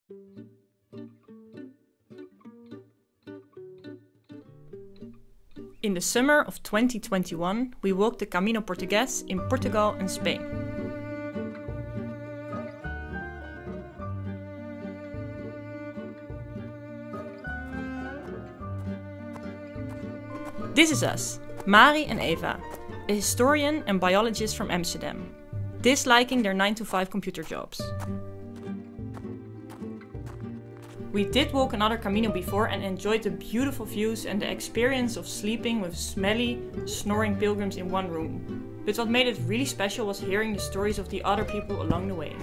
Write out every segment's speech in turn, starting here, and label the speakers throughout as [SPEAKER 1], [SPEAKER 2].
[SPEAKER 1] In the summer of 2021, we walked the Camino Portugues in Portugal and Spain. This is us, Mari and Eva, a historian and biologist from Amsterdam, disliking their 9-to-5 computer jobs. We did walk another Camino before and enjoyed the beautiful views and the experience of sleeping with smelly, snoring pilgrims in one room. But what made it really special was hearing the stories of the other people along the way.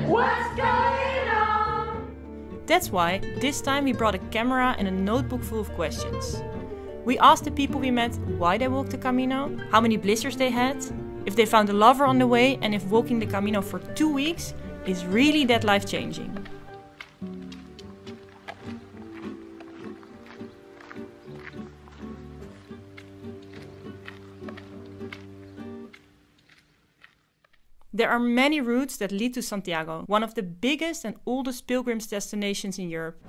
[SPEAKER 1] What's going on? That's why this time we brought a camera and a notebook full of questions. We asked the people we met why they walked the Camino, how many blisters they had, if they found a lover on the way, and if walking the Camino for 2 weeks is really that life-changing. There are many routes that lead to Santiago, one of the biggest and oldest pilgrims destinations in Europe.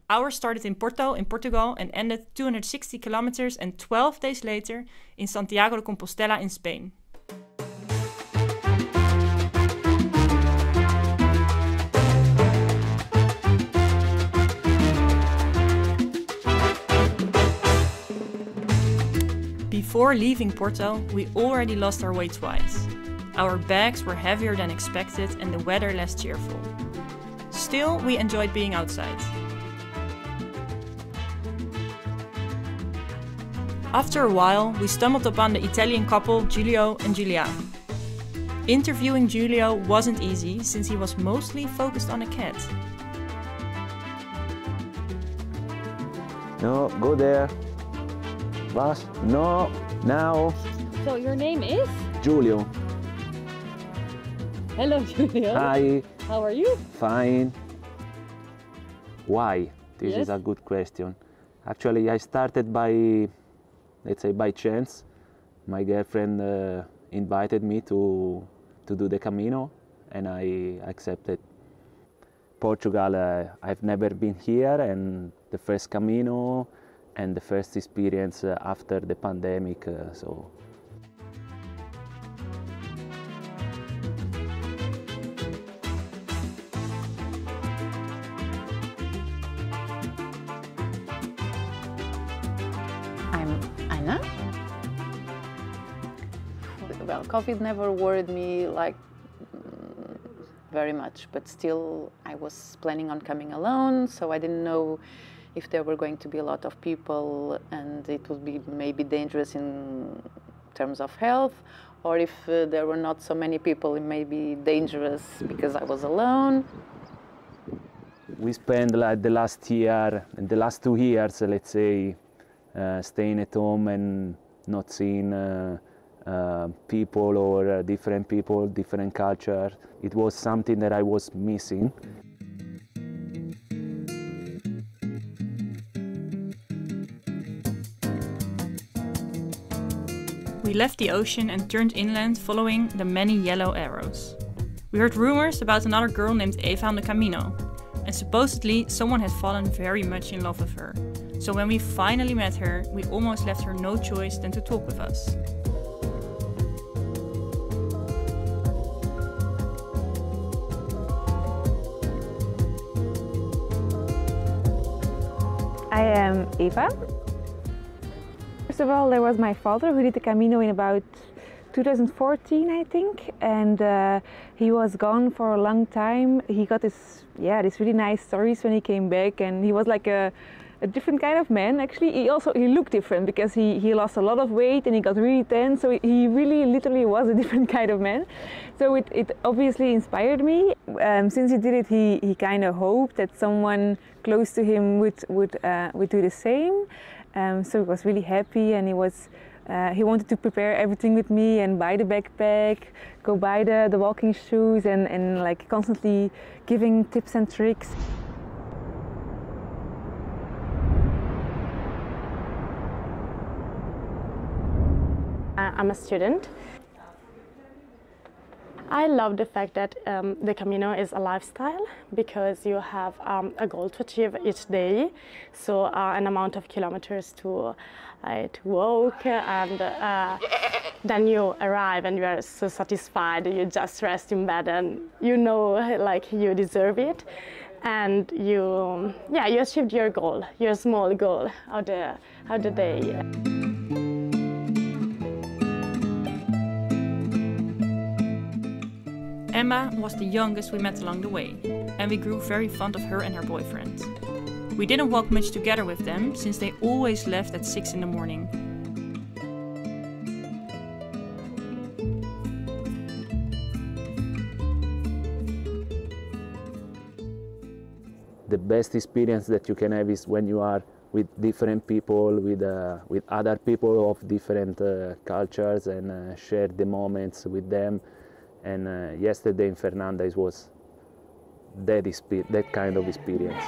[SPEAKER 1] Ours started in Porto in Portugal and ended 260 kilometers and 12 days later in Santiago de Compostela in Spain. Before leaving Porto, we already lost our way twice. Our bags were heavier than expected and the weather less cheerful. Still, we enjoyed being outside. After a while, we stumbled upon the Italian couple Giulio and Giulia. Interviewing Giulio wasn't easy since he was mostly focused on a cat.
[SPEAKER 2] No, go there. What? No, now.
[SPEAKER 3] So your name is?
[SPEAKER 2] Giulio.
[SPEAKER 3] Hello, Giulio.
[SPEAKER 2] Hi.
[SPEAKER 3] How are you?
[SPEAKER 2] Fine. Why? This
[SPEAKER 3] Yes.
[SPEAKER 2] is a good question. Actually, I started by, let's say, by chance. My girlfriend invited me to do the Camino, and I accepted. Portugal, I've never been here, and the first Camino, and the first experience after the pandemic, so.
[SPEAKER 4] I'm Anna. Well, COVID never worried me like very much, but still I was planning on coming alone, so I didn't know if there were going to be a lot of people and it would be maybe dangerous in terms of health, or if there were not so many people, it may be dangerous because I was alone.
[SPEAKER 2] We spent like the last year, and the last 2 years, let's say, staying at home and not seeing people or different cultures. It was something that I was missing.
[SPEAKER 1] We left the ocean and turned inland following the many yellow arrows. We heard rumors about another girl named Eva on the Camino, and supposedly someone had fallen very much in love with her. So when we finally met her, we almost left her no choice than to talk with us.
[SPEAKER 5] I am Eva. First of all, there was my father who did the Camino in about 2014, I think, and he was gone for a long time. He got these really nice stories when he came back, and he was like a different kind of man. Actually, he looked different because he lost a lot of weight and he got really tense. So he really, literally was a different kind of man. So it obviously inspired me. Since he did it, he kind of hoped that someone close to him would do the same. So he was really happy, and he wanted to prepare everything with me and buy the backpack, go buy the walking shoes, and like constantly giving tips and tricks.
[SPEAKER 6] I'm a student. I love the fact that the Camino is a lifestyle because you have a goal to achieve each day, so an amount of kilometers to walk, and then you arrive and you are so satisfied. You just rest in bed and you know, like, you deserve it, and you achieved your goal, your small goal of the day.
[SPEAKER 1] Emma was the youngest we met along the way, and we grew very fond of her and her boyfriend. We didn't walk much together with them, since they always left at 6 in the morning.
[SPEAKER 2] The best experience that you can have is when you are with different people, with other people of different cultures, and share the moments with them. And yesterday in Fernandes was that kind of experience.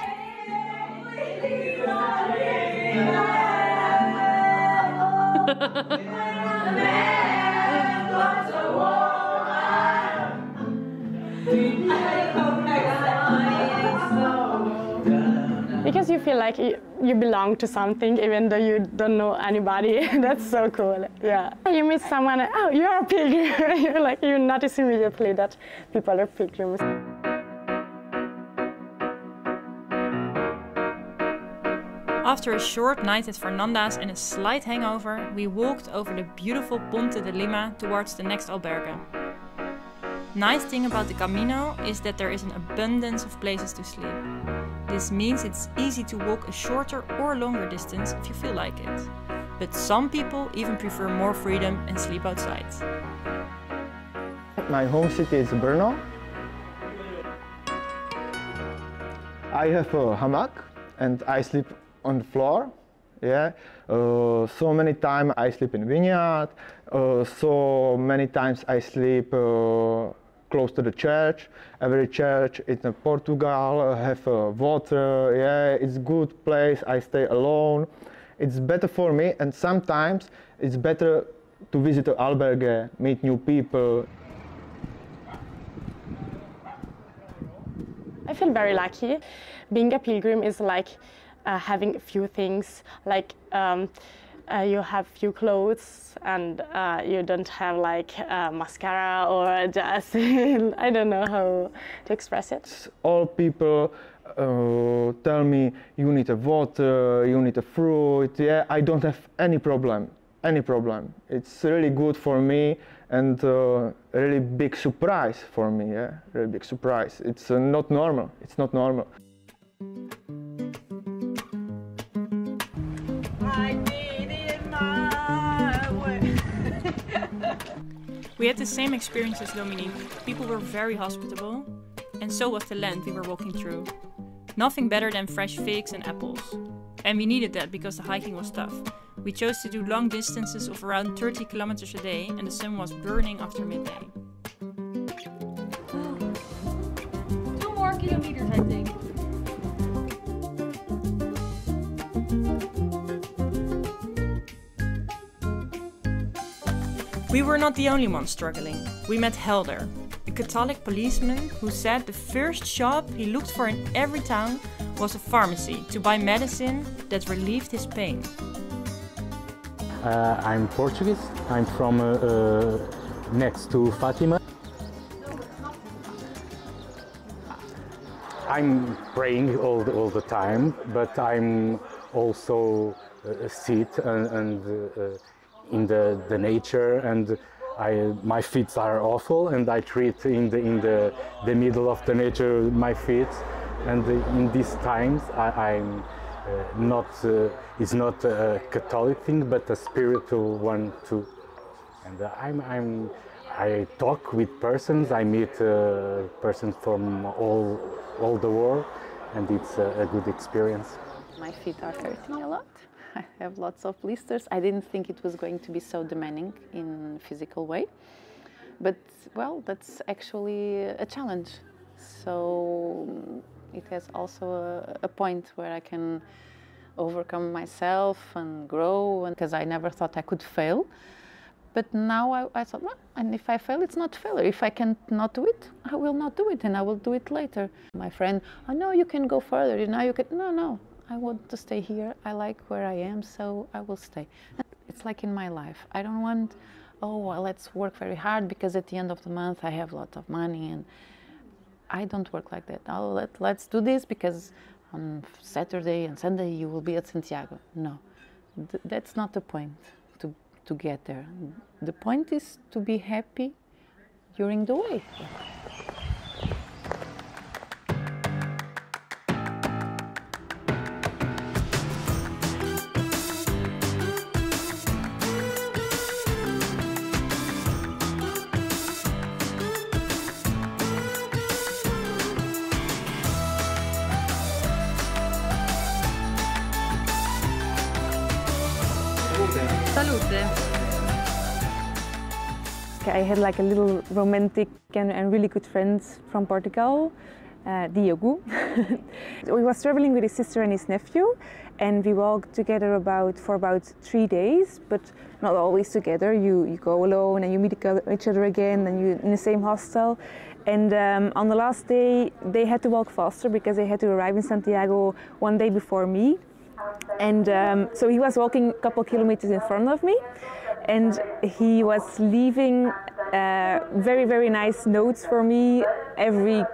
[SPEAKER 6] Because you feel like you belong to something even though you don't know anybody. That's so cool, yeah. You meet someone, oh, you're a pilgrim. You notice immediately that people are pilgrims.
[SPEAKER 1] After a short night at Fernandes and a slight hangover, we walked over the beautiful Ponte de Lima towards the next albergue. Nice thing about the Camino is that there is an abundance of places to sleep. This means it's easy to walk a shorter or longer distance if you feel like it. But some people even prefer more freedom and sleep outside.
[SPEAKER 7] My home city is Brno. I have a hammock and I sleep on the floor. Yeah, so many times I sleep in vineyard. So many times I sleep close to the church. Every church in Portugal have water. Yeah, it's a good place. I stay alone. It's better for me, and sometimes it's better to visit an albergue, meet new people.
[SPEAKER 6] I feel very lucky. Being a pilgrim is like having a few things, like you have few clothes and you don't have like mascara or just I don't know how to express it.
[SPEAKER 7] All people tell me you need a water, you need a fruit. Yeah, I don't have any problem. It's really good for me and a really big surprise for me. Yeah, really big surprise. It's not normal. It's not normal.
[SPEAKER 1] We had the same experience as Dominique. People were very hospitable, and so was the land we were walking through. Nothing better than fresh figs and apples. And we needed that because the hiking was tough. We chose to do long distances of around 30 kilometers a day, and the sun was burning after midday.
[SPEAKER 3] 2 more kilometers, I think.
[SPEAKER 1] We were not the only ones struggling. We met Helder, a Catholic policeman who said the first shop he looked for in every town was a pharmacy to buy medicine that relieved his pain.
[SPEAKER 8] I'm Portuguese. I'm from next to Fatima. I'm praying all the time, but I'm also sit and in the nature, and my feet are awful, and I treat in the middle of the nature my feet, and in these times I'm not it's not a Catholic thing but a spiritual one too, and I talk with persons, I meet persons from all the world, and it's a good experience.
[SPEAKER 4] My feet are hurting a lot. I have lots of blisters. I didn't think it was going to be so demanding in a physical way, but well, that's actually a challenge. So it has also a point where I can overcome myself and grow, because I never thought I could fail. But now I thought, well, and if I fail, it's not failure. If I can not do it, I will not do it, and I will do it later. My friend, oh no, you can go further. You know, you can. No, I want to stay here. I like where I am, so I will stay. And it's like in my life. I don't want, oh, well, let's work very hard because at the end of the month I have a lot of money, and I don't work like that. Oh, let's do this because on Saturday and Sunday you will be at Santiago. No, that's not the point. To get there. The point is to be happy during the way.
[SPEAKER 3] Salute.
[SPEAKER 5] I had like a little romantic and really good friends from Portugal, Diogo. We was traveling with his sister and his nephew, and we walked together for about 3 days, but not always together. You go alone and you meet each other again, and you're in the same hostel. And on the last day, they had to walk faster because they had to arrive in Santiago 1 day before me. And so he was walking a couple kilometers in front of me, and he was leaving very, very nice notes for me every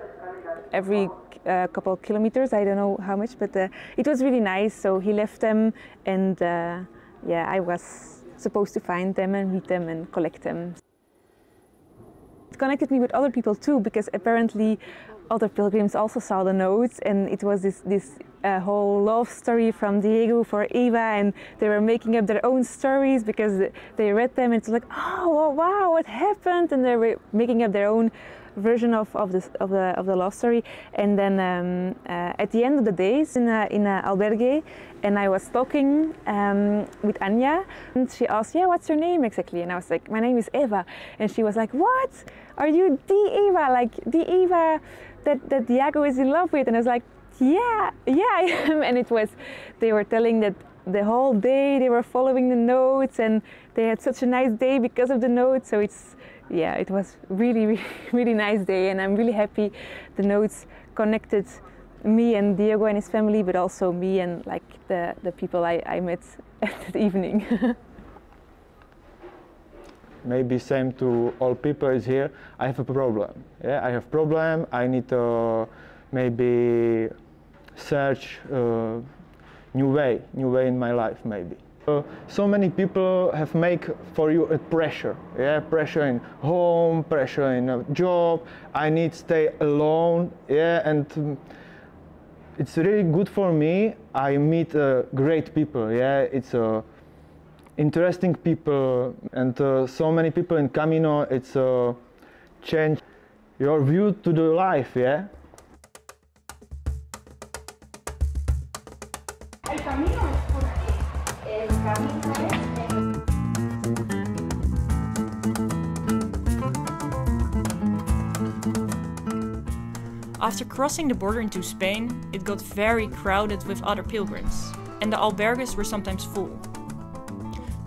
[SPEAKER 5] couple of kilometers. I don't know how much, but it was really nice. So he left them, and yeah, I was supposed to find them and meet them and collect them. It connected me with other people too, because apparently other pilgrims also saw the notes, and it was this whole love story from Diego for Eva, and they were making up their own stories because they read them, and it's like, oh wow, what happened? And they were making up their own version of the love story. And then at the end of the days in a albergue, and I was talking with Anya, and she asked, yeah, what's your name exactly? And I was like, my name is Eva. And she was like, what? Are you the Eva, like the Eva that Diego is in love with? And I was like, yeah, I am. And they were telling that the whole day they were following the notes, and they had such a nice day because of the notes. So it was really, really nice day, and I'm really happy the notes connected me and Diego and his family, but also me and like the people I met at the evening.
[SPEAKER 7] Maybe same to all people is here. I have a problem. Yeah, I have problem. I need to maybe search new way in my life maybe. So many people have make for you a pressure. Yeah, pressure in home, pressure in a job. I need to stay alone. Yeah, and it's really good for me. I meet great people. Yeah, it's interesting people, and so many people in Camino. It's change your view to the life. Yeah.
[SPEAKER 9] El camino es porque el camino es...
[SPEAKER 1] After crossing the border into Spain, it got very crowded with other pilgrims, and the albergues were sometimes full.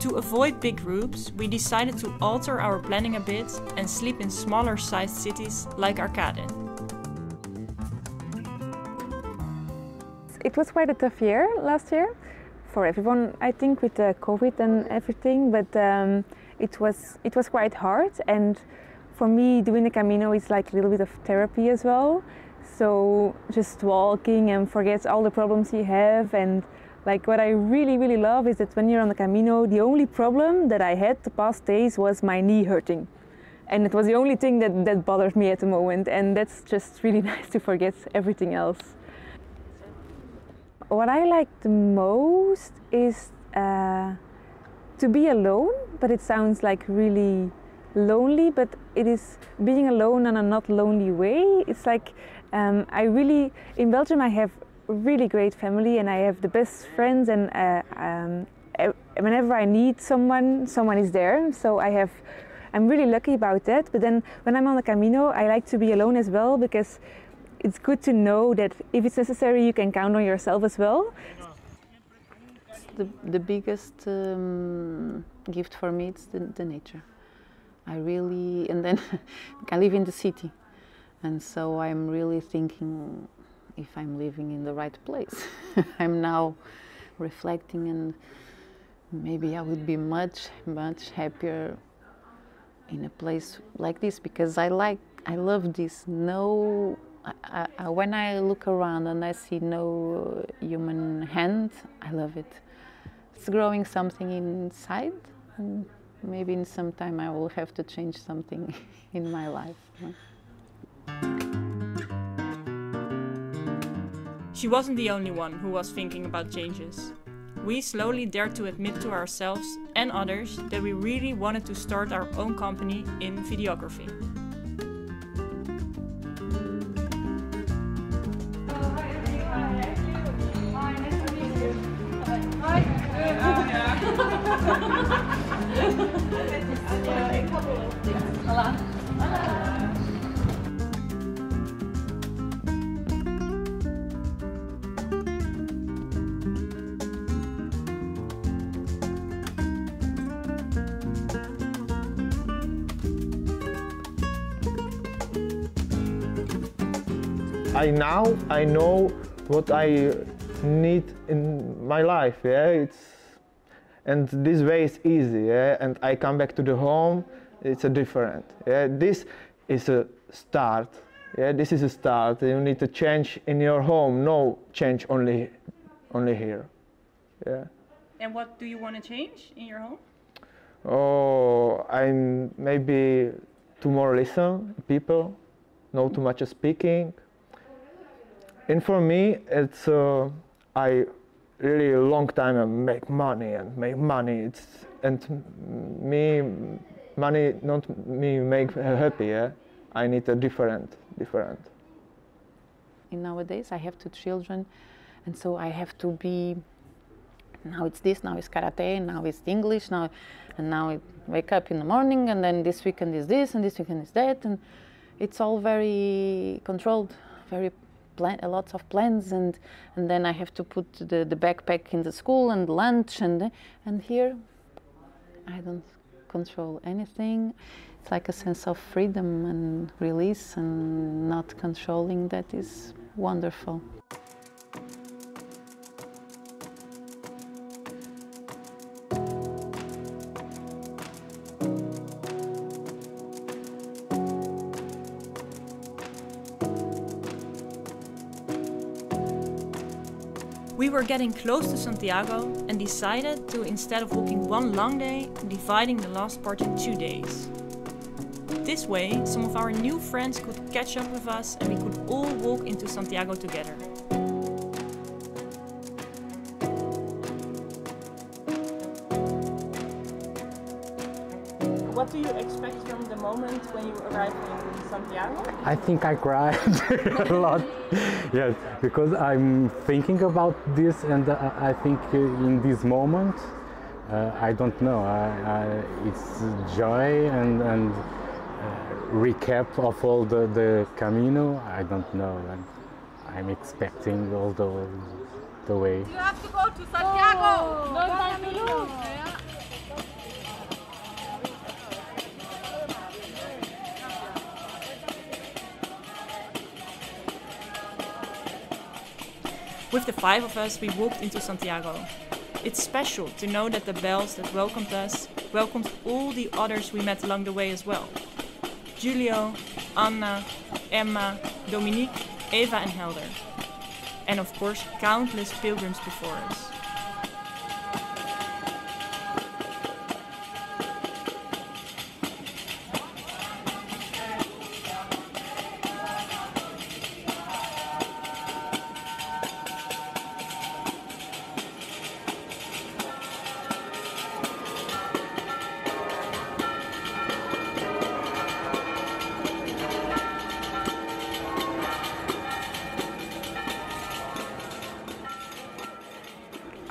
[SPEAKER 1] To avoid big groups, we decided to alter our planning a bit and sleep in smaller sized cities like Arcade.
[SPEAKER 5] It was quite a tough year last year for everyone, I think, with COVID and everything, but it was quite hard, and for me doing the Camino is like a little bit of therapy as well. So just walking and forget all the problems you have, and like what I really love is that when you're on the Camino, the only problem that I had the past days was my knee hurting. And it was the only thing that bothered me at the moment, and that's just really nice to forget everything else. What I like the most is to be alone, but it sounds like really lonely, but it is being alone in a not lonely way. It's like in Belgium I have a really great family, and I have the best friends, and whenever I need someone is there. So I'm really lucky about that. But then when I'm on the Camino, I like to be alone as well, because it's good to know that if it's necessary, you can count on yourself as well.
[SPEAKER 4] the biggest gift for me. It's the nature. I really, and then I live in the city, and so I'm really thinking if I'm living in the right place. I'm now reflecting, and maybe I would be much happier in a place like this, because I love this. No, when I look around and I see no human hand, I love it. It's growing something inside, and maybe in some time I will have to change something in my life.
[SPEAKER 1] She wasn't the only one who was thinking about changes. We slowly dared to admit to ourselves and others that we really wanted to start our own company in videography.
[SPEAKER 7] I know what I need in my life, yeah. And this way is easy, yeah. And I come back to the home, it's a different, yeah. This is a start, yeah. This is a start. You need to change in your home, no change only here, yeah.
[SPEAKER 1] And what do you want to change in your home?
[SPEAKER 7] Oh, I'm maybe to more listen people, not too much speaking. And for me, it's I really a long time make money. Money not me make happy. Yeah? I need a different.
[SPEAKER 4] Nowadays I have 2 children, and so I have to be. Now it's this, now it's karate, now it's English, now I wake up in the morning, and then this weekend is this, and this weekend is that, and it's all very controlled, very. Lots of plans, and then I have to put the backpack in the school and lunch, and here I don't control anything. It's like a sense of freedom and release and not controlling that is wonderful.
[SPEAKER 1] We were getting close to Santiago and decided to, instead of walking one long day, dividing the last part in 2 days. This way, some of our new friends could catch up with us and we could all walk into Santiago together. What do you expect from the moment when you arrive in Santiago?
[SPEAKER 8] I think I cried a lot, yes, because I'm thinking about this, and I think in this moment, I don't know, it's joy and recap of all the Camino. I don't know, I'm expecting all the way.
[SPEAKER 3] You have to go to Santiago! Oh, no time to lose!
[SPEAKER 1] With the 5 of us, we walked into Santiago. It's special to know that the bells that welcomed us welcomed all the others we met along the way as well. Julio, Anna, Emma, Dominique, Eva and Helder. And of course, countless pilgrims before us.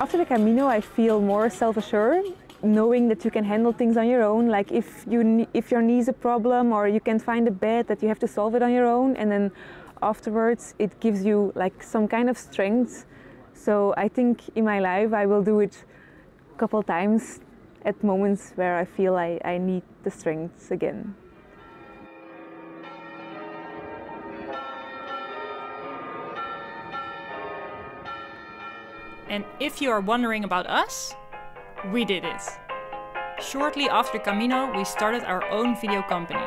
[SPEAKER 5] After the Camino, I feel more self-assured, knowing that you can handle things on your own. Like if your knee's a problem or you can't find a bed, that you have to solve it on your own. And then afterwards, it gives you like some kind of strength. So I think in my life, I will do it couple times at moments where I feel I need the strength again.
[SPEAKER 1] And if you are wondering about us, we did it. Shortly after Camino, we started our own video company.